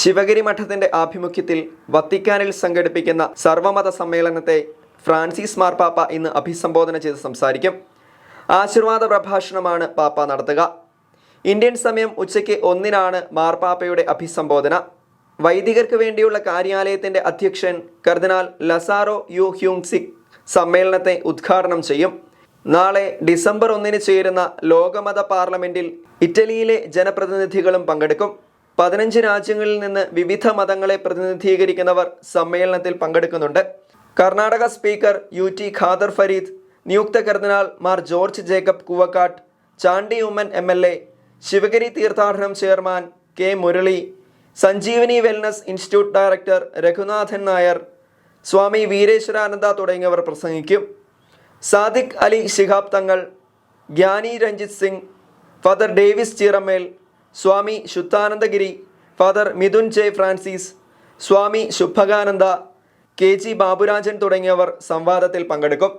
ശിവഗിരി മഠത്തിന്റെ ആഭിമുഖ്യത്തിൽ വത്തിക്കാനിൽ സംഘടിപ്പിക്കുന്ന സർവമത സമ്മേളനത്തെ ഫ്രാൻസിസ് മാർപ്പാപ്പ ഇന്ന് അഭിസംബോധന ചെയ്ത് സംസാരിക്കും. ആശീർവാദ പ്രഭാഷണമാണ് പാപ്പ നടത്തുക. ഇന്ത്യൻ സമയം ഉച്ചയ്ക്ക് 1-ന് മാർപ്പാപ്പയുടെ അഭിസംബോധന. വൈദികർക്ക് വേണ്ടിയുള്ള കാര്യാലയത്തിന്റെ അധ്യക്ഷൻ കർദിനാൾ ലസാറോ യു ഹ്യൂങ്സിക് സമ്മേളനത്തെ ഉദ്ഘാടനം ചെയ്യും. നാളെ ഡിസംബർ 1-ന് ചേരുന്ന ലോകമത പാർലമെന്റിൽ ഇറ്റലിയിലെ ജനപ്രതിനിധികളും പങ്കെടുക്കും. 15 രാജ്യങ്ങളിൽ നിന്ന് വിവിധ മതങ്ങളെ പ്രതിനിധീകരിക്കുന്നവർ സമ്മേളനത്തിൽ പങ്കെടുക്കുന്നുണ്ട്. കർണാടക സ്പീക്കർ UT ഖാദർ ഫരീദ്, നിയുക്ത കർദിനാൾ Mar George Jacob Koovakad, Chandy Oommen MLA, Sivagiri തീർത്ഥാടനം chairman K Murali, Sanjeevani wellness institute director Raghunathan Nair, Swami Veereshwarananda തുടങ്ങിയവർ പ്രസംഗിക്കും. Sadiq Ali Shihab Thangal, Giani Ranjit Singh, father Davis Cheeramel, Swami Shuddhanandagiri, father Mithun J Francis, Swami Shubhakananda, KG Baburajan തുടങ്ങിയവർ സംവാദത്തിൽ പങ്കെടുക്കും.